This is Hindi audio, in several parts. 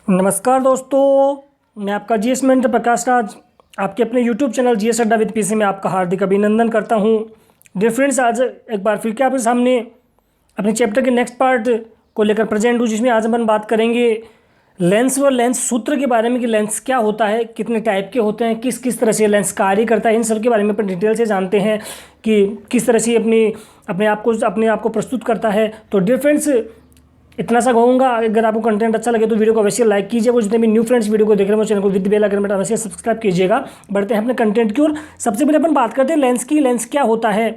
नमस्कार दोस्तों, मैं आपका जीएस मेंटर प्रकाश राज आपके अपने यूट्यूब चैनल जीएस अड्डा विद पीसी में आपका हार्दिक अभिनंदन करता हूं। डियर फ्रेंड्स, आज एक बार फिर के आपके सामने अपने चैप्टर के नेक्स्ट पार्ट को लेकर प्रेजेंट हूँ, जिसमें आज हम बात करेंगे लेंस व लेंस सूत्र के बारे में कि लेंस क्या होता है, कितने टाइप के होते हैं, किस किस तरह से लेंस कार्य करता है, इन सब के बारे में अपन डिटेल से जानते हैं कि किस तरह से अपने आप को प्रस्तुत करता है। तो डियर फ्रेंड्स, इतना सा कहूँगा, अगर आपको कंटेंट अच्छा लगे तो वीडियो को अवश्य लाइक कीजिएगा। जितने भी न्यू फ्रेंड्स वीडियो को देख रहे हैं वो चैनल को विद बेल आइकन बटन अवश्य सब्सक्राइब कीजिएगा। बढ़ते हैं अपने कंटेंट की ओर। सबसे पहले अपन बात करते हैं लेंस की। लेंस क्या होता है,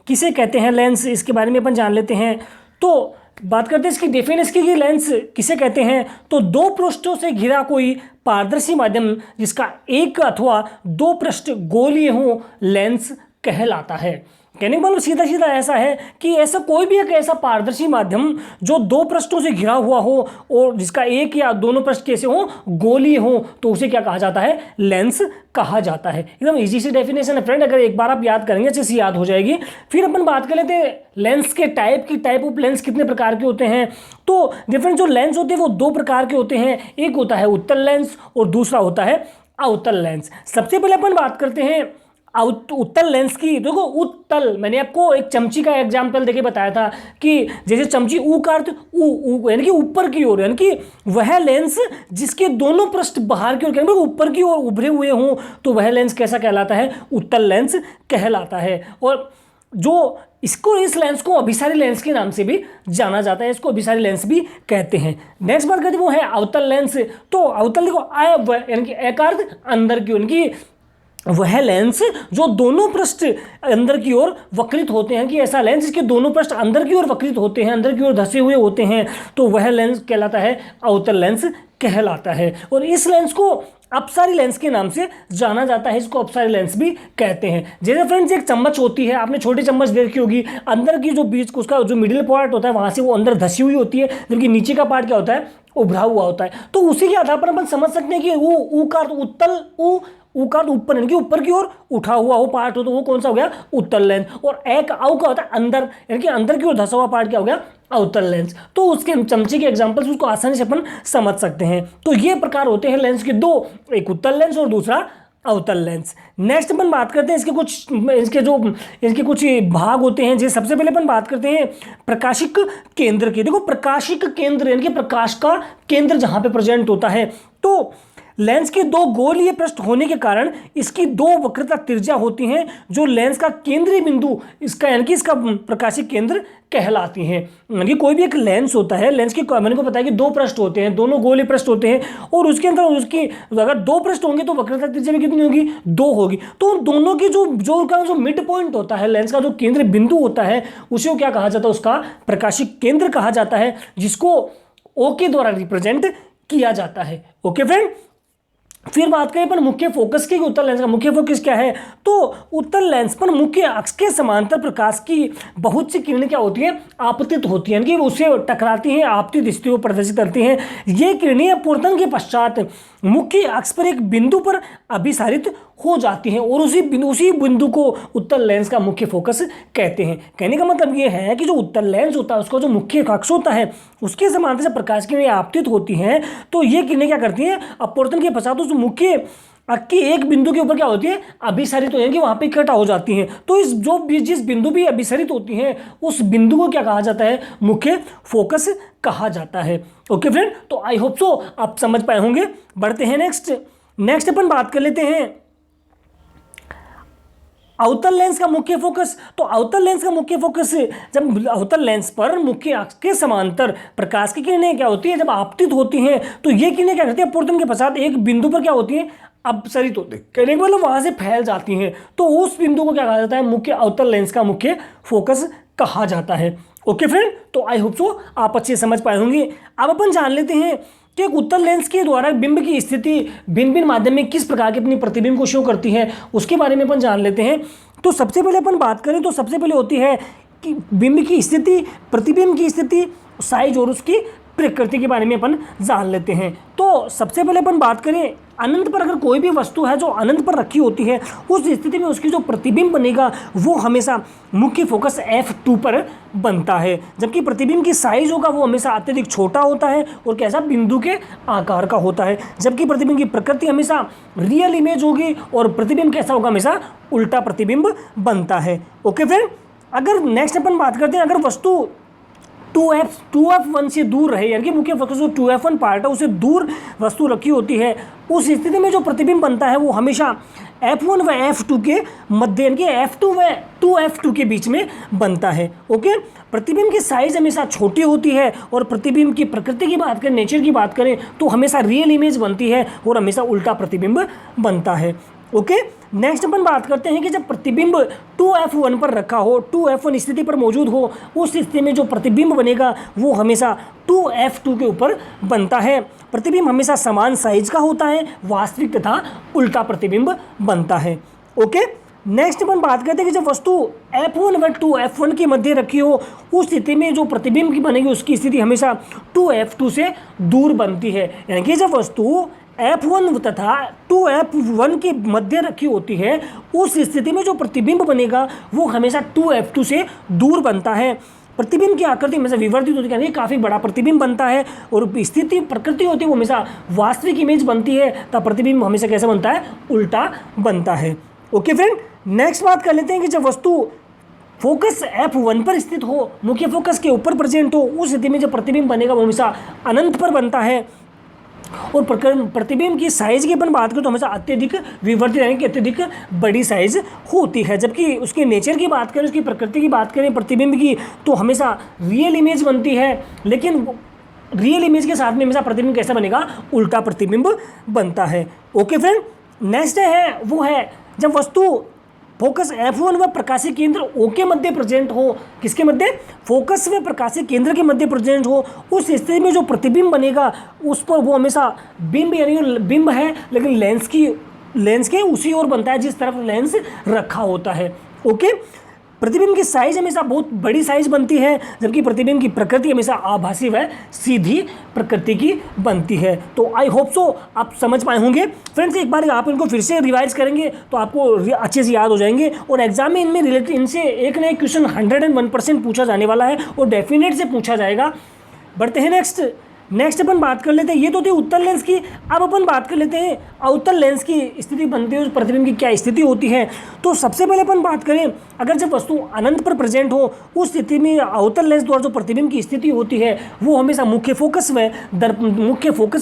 किसे कहते हैं लेंस, इसके बारे में अपन जान लेते हैं। तो बात करते हैं इसकी डेफिनेशन की। लेंस किसे कहते हैं, तो दो पृष्ठों से घिरा कोई पारदर्शी माध्यम जिसका एक अथवा दो पृष्ठ गोलीय हों, लेंस कहलाता है। कहने का मतलब सीधा सीधा ऐसा है कि ऐसा कोई भी एक ऐसा पारदर्शी माध्यम जो दो पृष्ठों से घिरा हुआ हो और जिसका एक या दोनों पृष्ठ कैसे हो, गोलीय हो, तो उसे क्या कहा जाता है, लेंस कहा जाता है। एकदम इजी सी डेफिनेशन है फ्रेंड, अगर एक बार आप याद करेंगे अच्छे से याद हो जाएगी। फिर अपन बात कर लेते हैं लेंस के टाइप ऑफ लेंस कितने प्रकार के होते हैं। तो डिफरेंट जो लेंस होते हैं वो दो प्रकार के होते हैं। एक होता है उत्तल लेंस और दूसरा होता है अवतल लेंस। सबसे पहले अपन बात करते हैं उत्तल लेंस की। देखो उत्तल, मैंने आपको एक चमची का एग्जाम्पल देके बताया था कि जैसे चमची ऊ का अर्थ ऊ यानी कि ऊपर की ओर, यानी कि वह लेंस जिसके दोनों पृष्ठ बाहर की ओर यानी ऊपर की ओर उभरे हुए हों, तो वह लेंस कैसा कहलाता है, उत्तल लेंस कहलाता है। और जो इस लेंस को अभिसारी लेंस के नाम से भी जाना जाता है, इसको अभिसारी लेंस भी कहते हैं। नेक्स्ट बात करते हैं वो है अवतल लेंस। तो अवतल देखो यानी कि एक अर्थ अंदर की, यानी कि वह लेंस जो दोनों पृष्ठ अंदर की ओर वक्रित होते हैं, कि ऐसा लेंस जिसके दोनों पृष्ठ अंदर की ओर वक्रित होते हैं, अंदर की ओर धसे हुए होते हैं, तो वह लेंस कहलाता है अवतल लेंस कहलाता है। और इस लेंस को अपसारी लेंस के नाम से जाना जाता है, इसको अपसारी लेंस भी कहते हैं। जैसे फ्रेंड्स एक चम्मच होती है, आपने छोटी चम्मच देखी होगी, अंदर की जो बीच उसका जो मिडिल पार्ट होता है वहां से वो अंदर धसी हुई होती है, जबकि नीचे का पार्ट क्या होता है, उभरा हुआ होता है। तो उसी के आधार पर अपन समझ सकते हैं कि ऊ का उत्तल ऊ का ऊपर यानी कि ऊपर की ओर उठा हुआ हो पार्ट हो, तो वो कौन सा हो गया, उत्तल लेंस। और एक आउ का होता है अंदर, यानी कि अंदर की ओर धसा हुआ पार्ट क्या हो गया, अवतल लेंस। तो उसके चमचे के एग्जांपल्स उसको आसानी से अपन समझ सकते हैं। तो ये प्रकार होते हैं लेंस के दो, एक उत्तल लेंस और दूसरा अवतल लेंस। नेक्स्ट अपन बात करते हैं इसके कुछ भाग होते हैं। जैसे सबसे पहले अपन बात करते हैं प्रकाशिक केंद्र की। देखो प्रकाशिक केंद्र यानी कि प्रकाश का केंद्र जहां पे प्रेजेंट होता है, तो लेंस के दो गोलीय पृष्ठ होने के कारण इसकी दो वक्रता त्रिज्या होती हैं, जो लेंस का केंद्रीय बिंदु इसका यानी कि इसका प्रकाशिक केंद्र कहलाती हैं। यानी कि कोई भी एक लेंस होता है, लेंस की मैंने को पता है कि दो पृष्ठ होते हैं, दोनों गोलीय पृष्ठ होते हैं, और उसके अंदर उसकी अगर दो पृष्ठ होंगे तो वक्रता त्रिज्या भी कितनी होगी, दो होगी। तो दोनों की जो मिड पॉइंट होता है, लेंस का जो केंद्र बिंदु होता है, उसे क्या कहा जाता है, उसका प्रकाशिक केंद्र कहा जाता है, जिसको ओ के द्वारा रिप्रेजेंट किया जाता है। ओके फ्रेंड, फिर बात करें पर मुख्य फोकस की, उत्तल लेंस का मुख्य फोकस क्या है। तो उत्तल लेंस पर मुख्य अक्ष के समांतर प्रकाश की बहुत सी किरणें क्या होती हैं, आपतित होती हैं, यानी कि उससे टकराती हैं, आपतित स्थिति को प्रदर्शित करती हैं। ये किरणें अपवर्तन के पश्चात मुख्य अक्ष पर एक बिंदु पर अभिसारित हो जाती हैं, और उसी बिंदु को उत्तल लेंस का मुख्य फोकस कहते हैं। कहने का मतलब ये है कि जो उत्तल लेंस होता है उसका जो मुख्य अक्ष होता है उसके समांतर से प्रकाश किरणें आपतित होती हैं, तो ये किरणें क्या करती हैं, अपवर्तन के पश्चात उस मुख्य अक्ष के एक बिंदु के ऊपर क्या होती है, अभिसारित हो, यानी कि वहां पे इकट्ठा हो जाती हैं। तो जिस बिंदु भी अभिसारित होती हैं उस बिंदु को क्या कहा जाता है, मुख्य फोकस कहा जाता है। ओके फ्रेंड, तो आई होप सो आप समझ पाए होंगे। बढ़ते हैं नेक्स्ट अपन बात कर लेते हैं अवतल लेंस का मुख्य फोकस। तो अवतल लेंस का मुख्य फोकस, जब अवतल लेंस पर मुख्य अक्ष के समांतर प्रकाश की किरणें क्या होती है, जब आपतित होती हैं, तो ये किरणें क्या करती है, अपवर्तन के पश्चात एक बिंदु पर क्या होती है, अपसरित होते हैं, कहने का मतलब वहां से फैल जाती हैं। तो उस बिंदु को क्या कहा जाता है, मुख्य अवतल लेंस का मुख्य फोकस कहा जाता है। ओके फ्रेंड, तो आई होप सो आप अच्छे समझ पाए होंगे। अब अपन जान लेते हैं कि एक उत्तल लेंस के द्वारा बिंब की स्थिति भिन्न भिन्न माध्यम में किस प्रकार के अपनी प्रतिबिंब को शो करती है, उसके बारे में अपन जान लेते हैं। तो सबसे पहले अपन बात करें तो सबसे पहले होती है कि बिंब की स्थिति, प्रतिबिंब की स्थिति, साइज और उसकी प्रकृति के बारे में अपन जान लेते हैं। तो सबसे पहले अपन बात करें अनंत पर, अगर कोई भी वस्तु है जो अनंत पर रखी होती है उस स्थिति में उसकी जो प्रतिबिंब बनेगा वो हमेशा मुख्य फोकस F2 पर बनता है, जबकि प्रतिबिंब की साइज होगा वो हमेशा अत्यधिक छोटा होता है और कैसा, बिंदु के आकार का होता है। जबकि प्रतिबिंब की प्रकृति हमेशा रियल इमेज होगी और प्रतिबिंब कैसा होगा, हमेशा उल्टा प्रतिबिंब बनता है। ओके फ्रेंड, अगर नेक्स्ट अपन बात करते हैं, अगर वस्तु 2F1 से दूर रहे, यानी कि मुख्य फोकस जो 2F1 पार्ट है उसे दूर वस्तु रखी होती है, उस स्थिति में जो प्रतिबिंब बनता है वो हमेशा F1 व F2 के मध्य, यानी कि F2 व 2F2 के बीच में बनता है। ओके, प्रतिबिंब की साइज हमेशा छोटी होती है और प्रतिबिंब की प्रकृति की बात करें, नेचर की बात करें तो हमेशा रियल इमेज बनती है और हमेशा उल्टा प्रतिबिंब बनता है। ओके, नेक्स्ट अपन बात करते हैं कि जब प्रतिबिंब 2F1 पर रखा हो, 2F1 स्थिति पर मौजूद हो, उस स्थिति में जो प्रतिबिंब बनेगा वो हमेशा 2F2 के ऊपर बनता है। प्रतिबिंब हमेशा समान साइज का होता है, वास्तविक तथा उल्टा प्रतिबिंब बनता है। ओके, नेक्स्ट अपन बात करते हैं कि जब वस्तु F1 व 2F1 के मध्य रखी हो, उस स्थिति में जो प्रतिबिंब की बनेगी उसकी स्थिति हमेशा 2F2 से दूर बनती है। यानी कि जब वस्तु F1 तथा 2F1 के मध्य रखी होती है उस स्थिति में जो प्रतिबिंब बनेगा वो हमेशा 2F2 से दूर बनता है। प्रतिबिंब की आकृति हमेशा विवर्तित होती है, यानी काफ़ी बड़ा प्रतिबिंब बनता है और स्थिति प्रकृति होती है वो हमेशा वास्तविक इमेज बनती है, तब प्रतिबिंब हमेशा कैसे बनता है, उल्टा बनता है। ओके फ्रेंड, नेक्स्ट बात कर लेते हैं कि जब वस्तु फोकस F1 पर स्थित हो, मुख्य फोकस के ऊपर प्रेजेंट हो, उस स्थिति में जो प्रतिबिंब बनेगा वो हमेशा अनंत पर बनता है और प्रतिबिंब की साइज की अपन बात करें तो हमेशा अत्यधिक विवर्तित, यानी कि अत्यधिक बड़ी साइज होती है। जबकि उसके नेचर की बात करें, उसकी प्रकृति की बात करें प्रतिबिंब की, तो हमेशा रियल इमेज बनती है, लेकिन रियल इमेज के साथ में हमेशा प्रतिबिंब कैसा बनेगा, उल्टा प्रतिबिंब बनता है। ओके फ्रेंड, नेक्स्ट है वो है जब वस्तु फोकस F1 व प्रकाशीय केंद्र O के मध्य प्रेजेंट हो, किसके मध्य, फोकस व प्रकाशीय केंद्र के मध्य प्रेजेंट हो, उस स्थिति में जो प्रतिबिंब बनेगा उस पर वो हमेशा बिंब, यानी बिंब है लेकिन लेंस के उसी ओर बनता है जिस तरफ लेंस रखा होता है। ओके, प्रतिबिंब की साइज हमेशा बहुत बड़ी साइज बनती है, जबकि प्रतिबिंब की प्रकृति हमेशा आभासी व सीधी प्रकृति की बनती है। तो आई होप सो आप समझ पाए होंगे फ्रेंड्स। एक बार आप इनको फिर से रिवाइज करेंगे तो आपको अच्छे से याद हो जाएंगे और एग्जाम में इनमें रिलेटेड इनसे एक ना एक क्वेश्चन 101% पूछा जाने वाला है और डेफिनेट से पूछा जाएगा। बढ़ते हैं नेक्स्ट अपन बात कर लेते हैं, ये तो थी उत्तल लेंस की। अब अपन बात कर लेते हैं अवतल लेंस की स्थिति बनती है, उस प्रतिबिंब की क्या स्थिति होती है। तो सबसे पहले अपन बात करें, अगर जब वस्तु अनंत पर प्रेजेंट हो उस स्थिति में अवतल लेंस द्वारा जो प्रतिबिंब की स्थिति होती है वो हमेशा मुख्य फोकस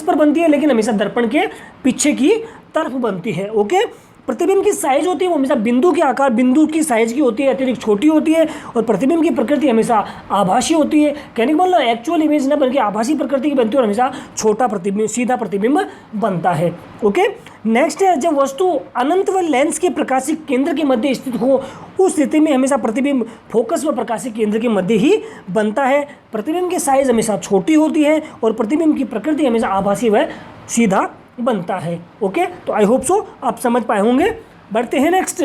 पर बनती है, लेकिन हमेशा दर्पण के पीछे की तरफ बनती है। ओके, प्रतिबिंब की साइज होती है वो हमेशा बिंदु की साइज की होती है, अत्यधिक छोटी होती है और प्रतिबिंब की प्रकृति हमेशा आभासी होती है। कहने का मतलब एक्चुअल इमेज न बल्कि आभासी प्रकृति की बनती है और हमेशा छोटा प्रतिबिंब, सीधा प्रतिबिंब बनता है। ओके, नेक्स्ट है जब वस्तु अनंत व लेंस के प्रकाशीय केंद्र के मध्य स्थित हो उस स्थिति में हमेशा प्रतिबिंब फोकस व प्रकाशीय केंद्र के मध्य ही बनता है। प्रतिबिंब की साइज हमेशा छोटी होती है और प्रतिबिंब की प्रकृति हमेशा आभासी व सीधा बनता है। ओके, तो आई होप सो आप समझ पाए होंगे। बढ़ते हैं नेक्स्ट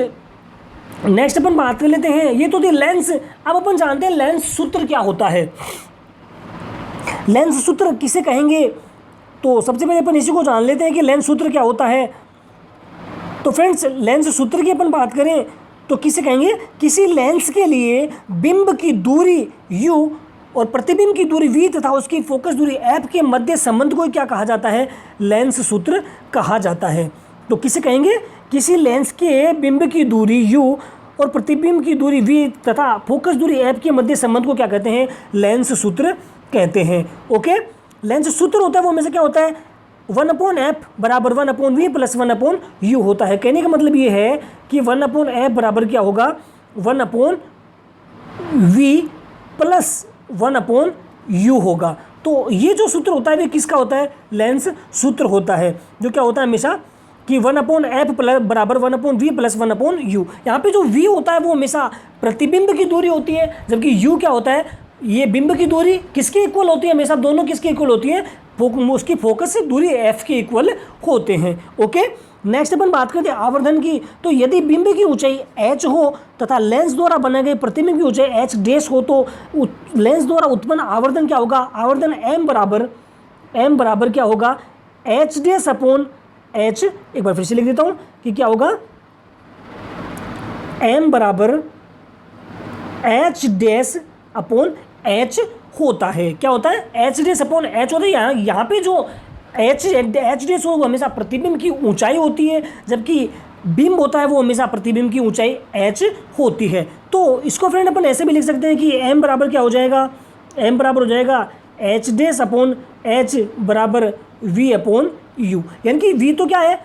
अपन बात कर लेते हैं, ये तो थी लेंस। अब अपन जानते हैं लेंस सूत्र क्या होता है। लेंस सूत्र किसे कहेंगे, तो सबसे पहले अपन इसी को जान लेते हैं कि लेंस सूत्र क्या होता है। तो फ्रेंड्स, लेंस सूत्र की अपन बात करें तो किसे कहेंगे, किसी लेंस के लिए बिंब की दूरी u और प्रतिबिंब की दूरी v तथा उसकी फोकस दूरी f के मध्य संबंध को क्या कहा जाता है, लेंस सूत्र कहा जाता है। तो किसे कहेंगे, किसी लेंस के बिंब की दूरी u और प्रतिबिंब की दूरी v तथा फोकस दूरी f के मध्य संबंध को क्या कहते हैं, लेंस सूत्र कहते हैं। ओके, लेंस सूत्र होता है वो हमेशा क्या होता है, 1/f बराबर 1/v प्लस 1/u होता है। कहने का मतलब ये है कि 1/f बराबर क्या होगा, 1/v प्लस 1/u होगा। तो ये जो सूत्र होता है वो किसका होता है, लेंस सूत्र होता है, जो क्या होता है हमेशा कि 1/f बराबर 1/v प्लस 1/u। यहाँ पे जो v होता है वो हमेशा प्रतिबिंब की दूरी होती है, जबकि u क्या होता है, ये बिंब की दूरी किसके इक्वल होती है, हमेशा दोनों किसके इक्वल होती है, उसकी फोकस से दूरी एफ के इक्वल होते हैं। ओके, नेक्स्ट अपन बात करते हैं आवर्धन की। तो यदि बिंब की ऊंचाई h हो तथा लेंस द्वारा बनाए गए प्रतिबिंब की ऊंचाई h डैश हो तो लेंस द्वारा उत्पन्न आवर्धन क्या होगा, आवर्धन m बराबर क्या होगा, h डैश अपॉन h। एक बार फिर से लिख देता हूँ कि क्या होगा, m बराबर h डैश अपॉन h होता है। क्या होता है, h डैश अपॉन h होता है। यहाँ पे जो एच डैश हो वो हमेशा प्रतिबिंब की ऊंचाई होती है, जबकि बिंब होता है वो हमेशा प्रतिबिंब की ऊंचाई h होती है। तो इसको फ्रेंड अपन ऐसे भी लिख सकते हैं कि m बराबर क्या हो जाएगा, m बराबर हो जाएगा h डैश अपॉन h बराबर v अपॉन u। यानी कि v तो क्या है,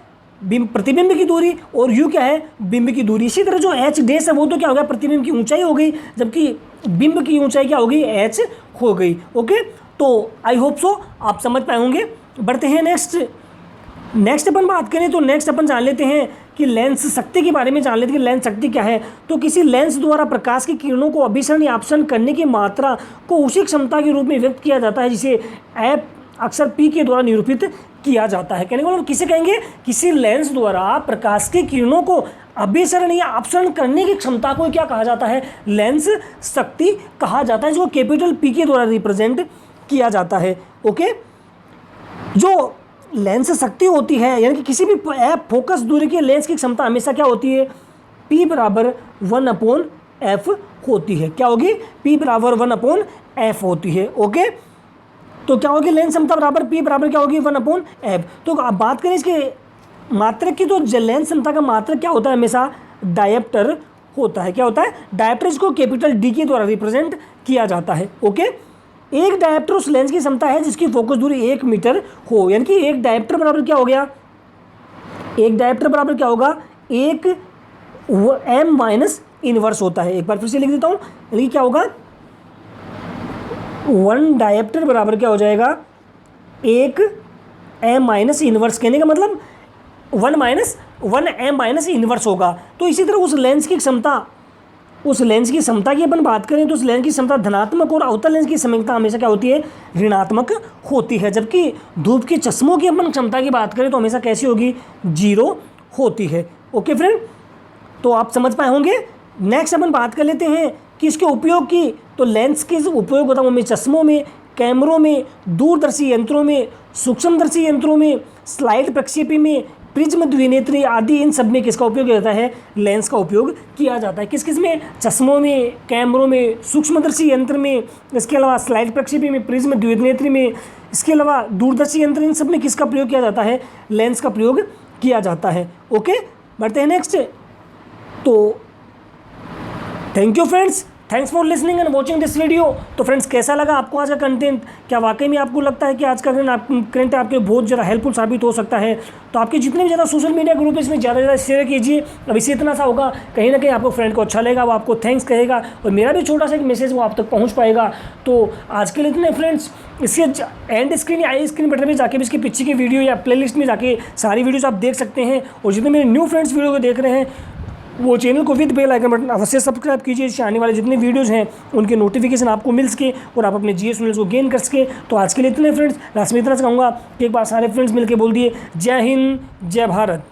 प्रतिबिंब की दूरी, और u क्या है, बिंब की दूरी। इसी तरह जो h डैश है वो तो क्या हो गया, प्रतिबिंब की ऊंचाई हो गई, जबकि बिंब की ऊंचाई क्या हो गई, h हो गई। ओके, तो आई होप सो आप समझ पाए होंगे। बढ़ते हैं नेक्स्ट अपन बात करें तो नेक्स्ट अपन जान लेते हैं कि लेंस शक्ति के बारे में जान लेते हैं कि लेंस शक्ति क्या है। तो किसी लेंस द्वारा प्रकाश की किरणों को अभिसरण या अपसरण करने की मात्रा को उसी क्षमता के रूप में व्यक्त किया जाता है जिसे एफ अक्सर पी के द्वारा निरूपित किया जाता है। कहने का मतलब किसे कहेंगे, किसी लेंस द्वारा प्रकाश की किरणों को अभिसरण या अपसरण करने की क्षमता को क्या कहा जाता है, लेंस शक्ति कहा जाता है, जो कैपिटल पी के द्वारा रिप्रेजेंट किया जाता है। ओके, जो लेंस शक्ति होती है यानी कि किसी भी फोकस दूरी के लेंस की क्षमता हमेशा क्या होती है, P बराबर 1/f होती है। क्या होगी, P बराबर 1/f होती है। ओके, तो क्या होगी, लेंस क्षमता बराबर P बराबर क्या होगी, 1/f। तो अब बात करें इसके मात्रक की, तो लेंस क्षमता का मात्रक क्या होता है, हमेशा डायप्टर होता है। क्या होता है, डायप्टर, इसको कैपिटल D के द्वारा रिप्रेजेंट किया जाता है। ओके, एक डायप्टर उस लेंस की क्षमता है जिसकी फोकस दूरी 1 मीटर हो। यानी कि एक डायप्टर बराबर क्या हो गया, एक डायप्टर बराबर क्या होगा, एक m माइनस इनवर्स होता है। एक बार फिर से लिख देता हूँ, यानी क्या होगा, 1 डायप्टर बराबर क्या हो जाएगा, एक m माइनस इनवर्स। कहने का मतलब 1 m माइनस इनवर्स होगा। तो इसी तरह उस लेंस की क्षमता, उस लेंस की क्षमता की अपन बात करें तो उस लेंस की क्षमता धनात्मक और अवतल लेंस की क्षमता हमेशा क्या होती है, ऋणात्मक होती है। जबकि धूप के चश्मों की अपन क्षमता की बात करें तो हमेशा कैसी होगी, 0 होती है। ओके फ्रेंड, तो आप समझ पाए होंगे। नेक्स्ट अपन बात कर लेते हैं कि इसके उपयोग की। तो लेंस के उपयोग होता है चश्मों में, कैमरों में, दूरदर्शी यंत्रों में, सूक्ष्मदर्शी यंत्रों में, स्लाइड प्रक्षेपी में, प्रिज्म द्विनेत्री आदि, इन सब में किसका उपयोग किया जाता है, लेंस का उपयोग किया जाता है। किस किस में, चश्मों में, कैमरों में, सूक्ष्मदर्शी यंत्र में, इसके अलावा स्लाइड प्रक्षेपी में, प्रिज्म द्विनेत्री में, इसके अलावा दूरदर्शी यंत्र, इन सब में किसका प्रयोग किया जाता है, लेंस का प्रयोग किया जाता है। ओके, बढ़ते हैं नेक्स्ट। तो thank you friends, thanks for listening and watching this video. तो फ्रेंड्स, कैसा लगा आपको आज का कंटेंट? क्या वाकई में आपको लगता है कि आज का कंटेंट आपके बहुत ज़्यादा हेल्पफुल साबित हो सकता है? तो आपके जितने भी ज़्यादा सोशल मीडिया ग्रुप है इसमें ज़्यादा से ज़्यादा शेयर कीजिए। अब इससे इतना सा होगा, कहीं ना कहीं आपको फ्रेंड को अच्छा लगेगा, वो आपको थैंक्स कहेगा और मेरा भी छोटा सा एक मैसेज वो आप तक पहुँच पाएगा। तो आज के लिए इतने फ्रेंड्स, इसके एंड स्क्रीन या आई स्क्रीन बटन में जाके भी इसके पीछे की वीडियो या प्लेलिस्ट में जाके सारी वीडियोज़ आप देख सकते हैं। और जितने मेरे न्यू फ्रेंड्स वीडियो को देख रहे हैं वो चैनल को विद बेल आइकन बटन अवश्य सब्सक्राइब कीजिए, जिससे आने वाले जितने वीडियोज़ हैं उनके नोटिफिकेशन आपको मिल सके और आप अपने जीएस नॉलेज को गेन कर सके। तो आज के लिए इतने फ्रेंड्स, लास्ट में इतना से कहूँगा कि एक बार सारे फ्रेंड्स मिलकर बोल दिए, जय हिंद, जय भारत।